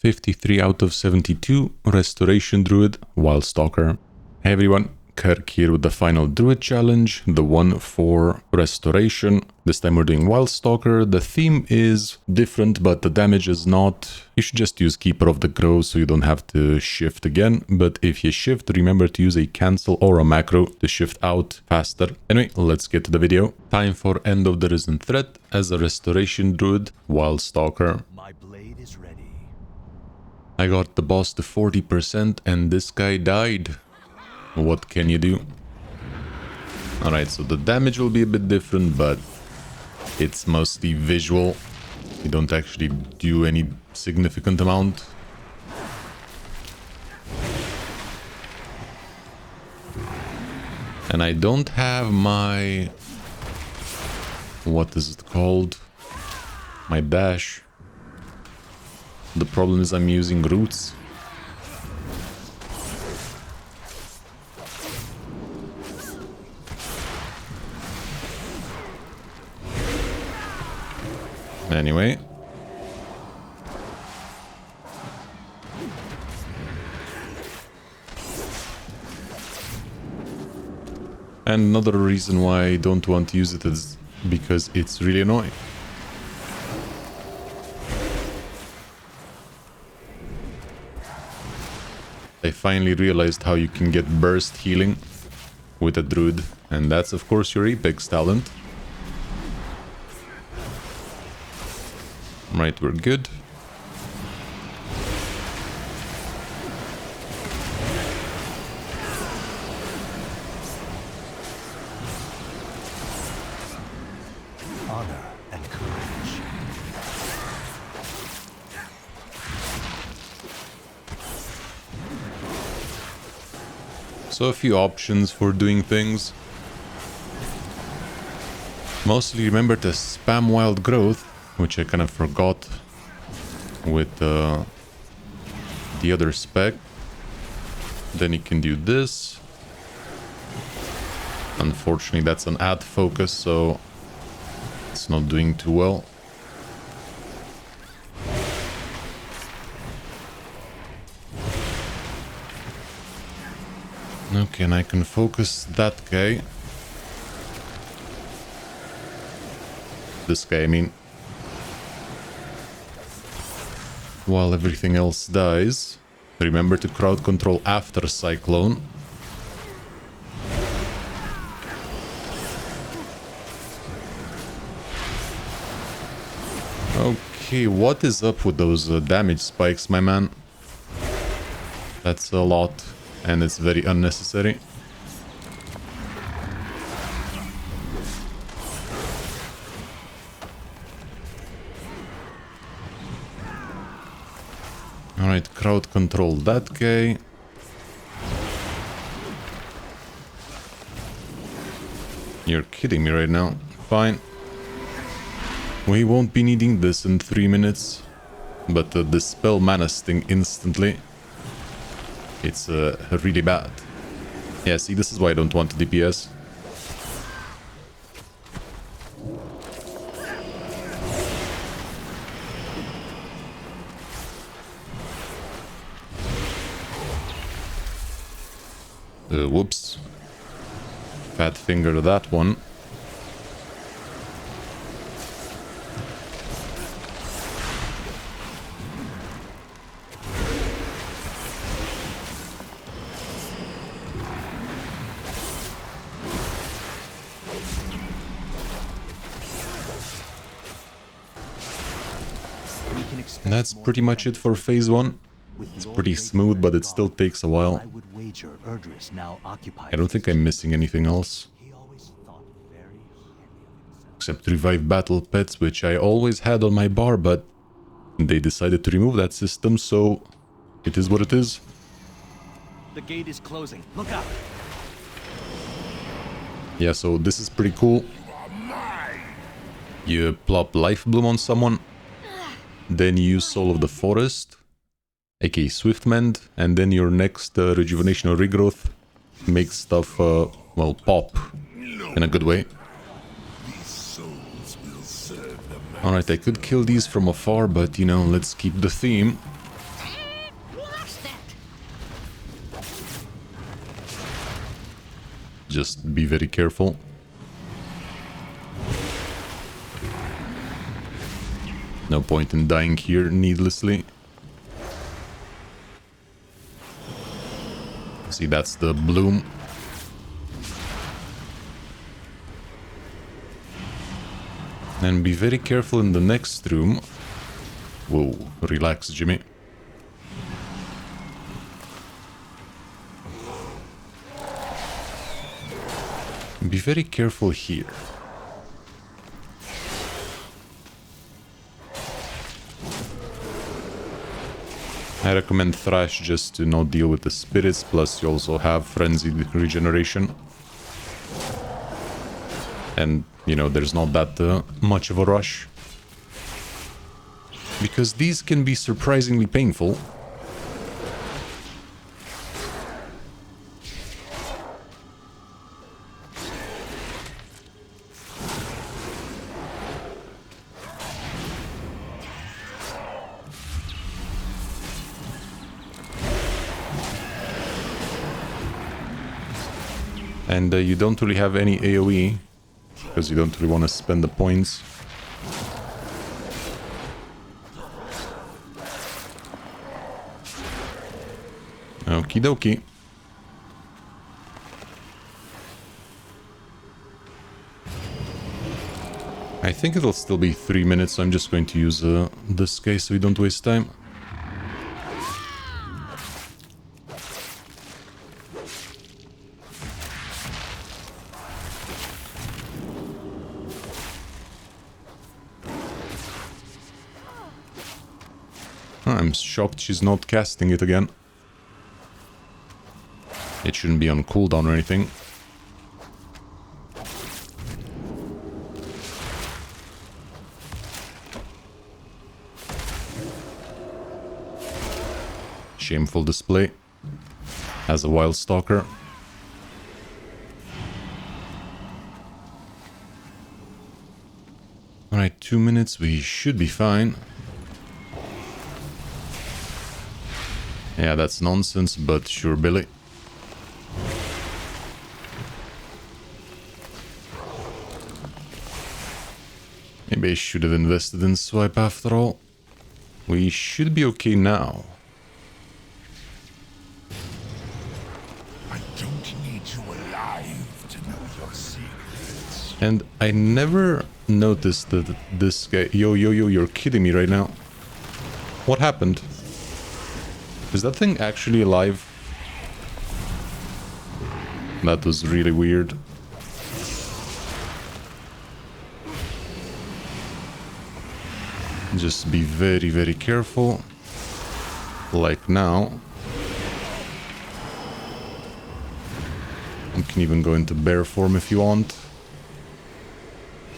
53 out of 72, Restoration Druid, Wildstalker. Hey everyone, Kirk here with the final Druid challenge, the one for Restoration. This time we're doing Wildstalker. The theme is different, but the damage is not. You should just use Keeper of the Crow so you don't have to shift again. But if you shift, remember to use a cancel or a macro to shift out faster. Anyway, let's get to the video. Time for End of the Risen Threat as a Restoration Druid, Wildstalker. My blade is ready. I got the boss to 40% and this guy died. What can you do? Alright, so the damage will be a bit different, but it's mostly visual. You don't actually do any significant amount. And I don't have my... what is it called? My dash. The problem is I'm using roots. Anyway. And another reason why I don't want to use it is because it's really annoying. I finally realized how you can get burst healing with a druid, and that's of course your apex talent. Right, we're good. Honor and courage. So a few options for doing things. Mostly remember to spam wild growth, which I kind of forgot with the other spec. Then you can do this. Unfortunately, that's an ad focus, so it's not doing too well. Okay, and I can focus that guy. This guy, I mean. While everything else dies. Remember to crowd control after Cyclone. Okay, what is up with those damage spikes, my man? That's a lot. And it's very unnecessary. Alright, crowd control that guy. You're kidding me right now. Fine. We won't be needing this in 3 minutes. But the dispel mana sting instantly. It's really bad. Yeah, see, this is why I don't want to DPS. Whoops. Fat finger that one. That's pretty much it for phase 1. It's pretty smooth, but it still takes a while. I don't think I'm missing anything else. Except revive battle pets, which I always had on my bar, but they decided to remove that system, so it is what it is. The gate is closing. Look out. Yeah, so this is pretty cool. You plop Life Bloom on someone. Then you use Soul of the Forest, aka Swift Mend, and then your next Rejuvenation or Regrowth makes stuff, well, pop in a good way. Alright, I could kill these from afar, but, you know, let's keep the theme. Just be very careful. No point in dying here needlessly. See, that's the bloom. And be very careful in the next room. Whoa, relax, Jimmy. Be very careful here. I recommend Thrash just to not deal with the spirits, plus you also have frenzied regeneration. And, you know, there's not that much of a rush. Because these can be surprisingly painful. And you don't really have any AoE, because you don't really want to spend the points. Okie dokie. I think it'll still be 3 minutes, so I'm just going to use this case so we don't waste time. I'm shocked she's not casting it again. It shouldn't be on cooldown or anything. Shameful display as a Wildstalker. Alright, 2 minutes, we should be fine. Yeah, that's nonsense, but sure, Billy. Maybe I should have invested in swipe after all. We should be okay now. I don't need you alive to know your secrets. And I never noticed that this guy... Yo, you're kidding me right now. What happened? Is that thing actually alive? That was really weird. Just be very, very careful. Like now. You can even go into bear form if you want.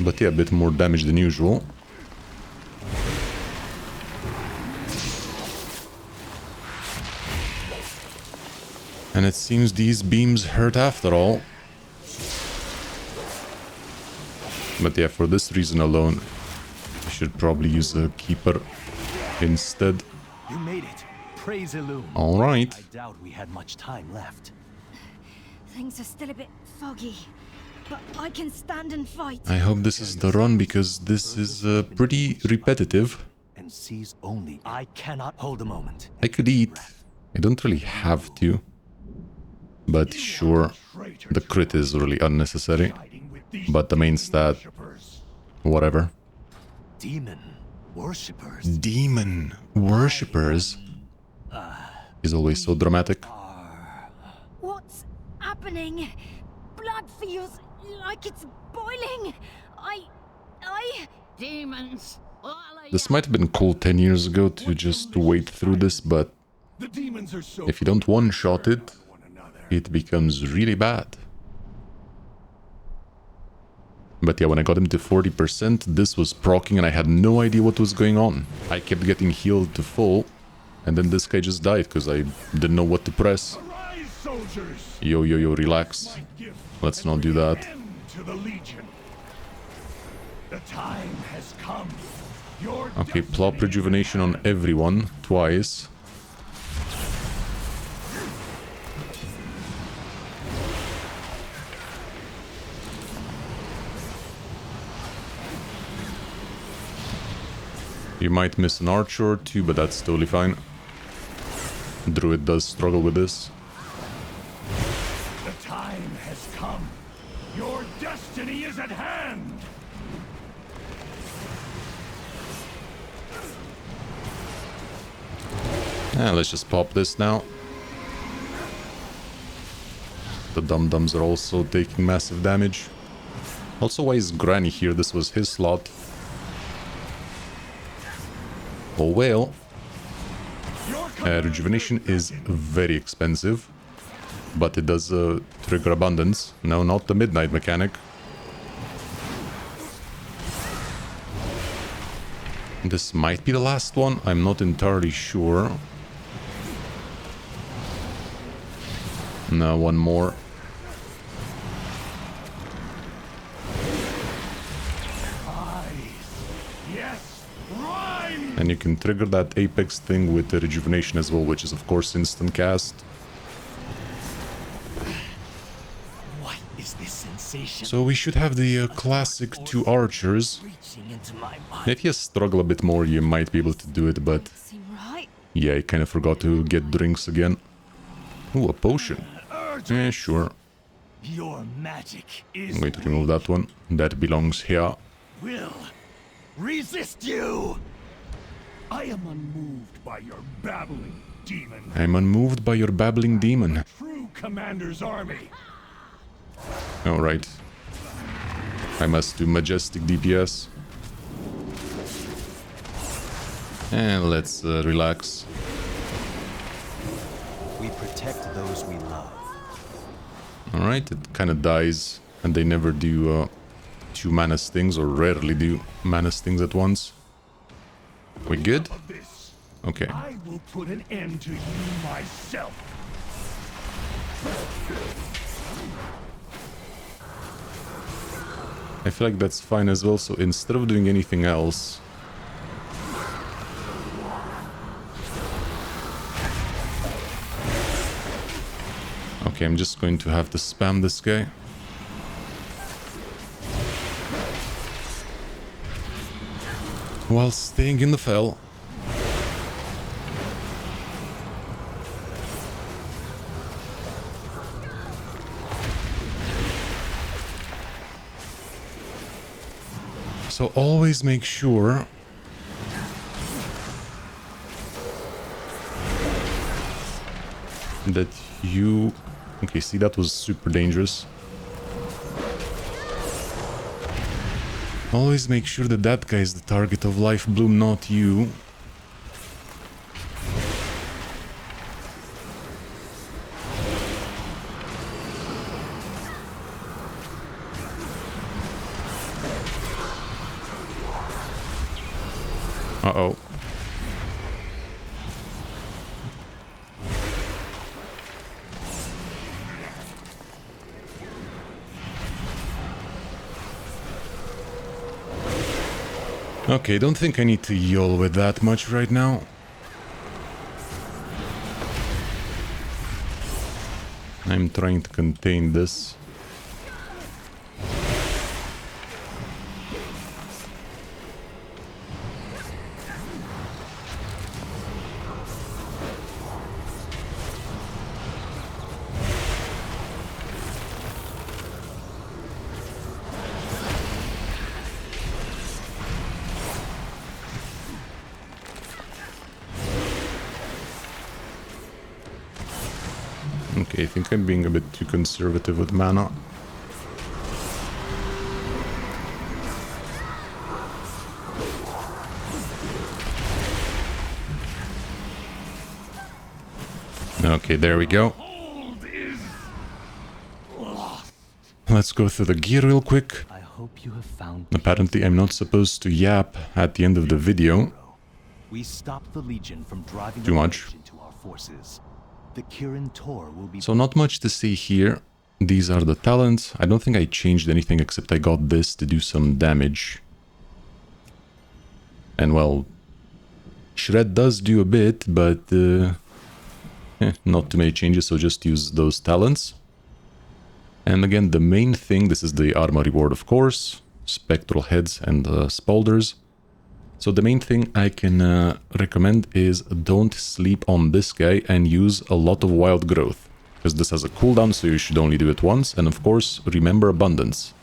But yeah, a bit more damage than usual. And it seems these beams hurt after all. But yeah, for this reason alone, I should probably use a keeper instead. You made it. Praise Illum. All right. I doubt we had much time left. Things are still a bit foggy, but I can stand and fight. I hope this is the run, because this is pretty repetitive. And sees only. I cannot hold a moment. I could eat. I don't really have to. But sure, the crit is really unnecessary. But the main stat, whatever. Demon worshippers. Demon worshippers is always so dramatic. What's happening? Blood feels like it's boiling. Demons. This might have been cool 10 years ago to just wait through this, but if you don't one-shot it, it becomes really bad. But yeah, when I got him to 40%, this was proccing and I had no idea what was going on. I kept getting healed to full, and then this guy just died because I didn't know what to press. Yo, relax. Let's not do that. Okay, plop rejuvenation on everyone, twice. You might miss an archer or two, but that's totally fine. Druid does struggle with this. The time has come. Your destiny is at hand. Let's just pop this now. The dum-dums are also taking massive damage. Also, why is Granny here? This was his slot. Oh well. Rejuvenation is very expensive, but it does trigger abundance. No, not the midnight mechanic. This might be the last one. I'm not entirely sure. No, one more. And you can trigger that apex thing with the rejuvenation as well, which is of course instant cast. What is this sensation? So we should have the classic 2 archers. Reaching into my mind. If you struggle a bit more, you might be able to do it, but Seem right? yeah, I kind of forgot to get drinks again. Ooh, a potion. Yeah, sure. Your magic is I'm going to remove that one. That belongs here. will resist you. I am unmoved by your babbling, demon. I'm unmoved by your babbling demon. True commander's army. Alright. I must do majestic DPS. And let's relax. We protect those we love. Alright, it kind of dies. And they never do 2 mana stings, or rarely do mana stings at once. We good? Of this, Okay. I will put an end to you myself. I feel like that's fine as well, so instead of doing anything else... Okay, I'm just going to have to spam this guy. While staying in the fell. So always make sure that you... Okay, see, that was super dangerous. Always make sure that that guy is the target of Life Bloom, not you. Uh-oh. Okay, don't think I need to yawl with that much right now. I'm trying to contain this. Okay, I think I'm being a bit too conservative with mana. Okay, there we go. Let's go through the gear real quick. I hope you have found Apparently, I'm not supposed to yap at the end of the video. We stopped the Legion from driving Too much. into our forces. The Kirin Tor will be So not much to see here. These are the talents. I don't think I changed anything except I got this to do some damage. And well, Shred does do a bit, but not too many changes, so just use those talents. And again, the main thing, this is the armor reward, of course. Spectral heads and spolders. So the main thing I can recommend is don't sleep on this guy and use a lot of wild growth, because this has a cooldown, so you should only do it once. And of course, remember abundance.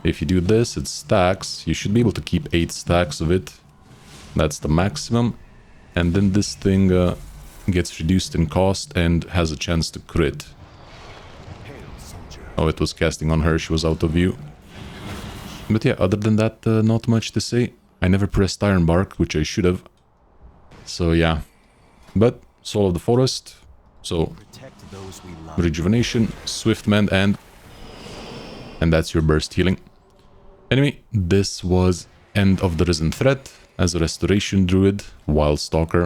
If you do this, it stacks. You should be able to keep 8 stacks of it. That's the maximum. And then this thing gets reduced in cost and has a chance to crit. Oh, it was casting on her. She was out of view. But yeah, other than that, not much to say. I never pressed Iron Bark, which I should have. So yeah. But Soul of the Forest. So Rejuvenation, Swift Mend, and that's your burst healing. Anyway, this was End of the Risen Threat as a Restoration Druid, Wildstalker.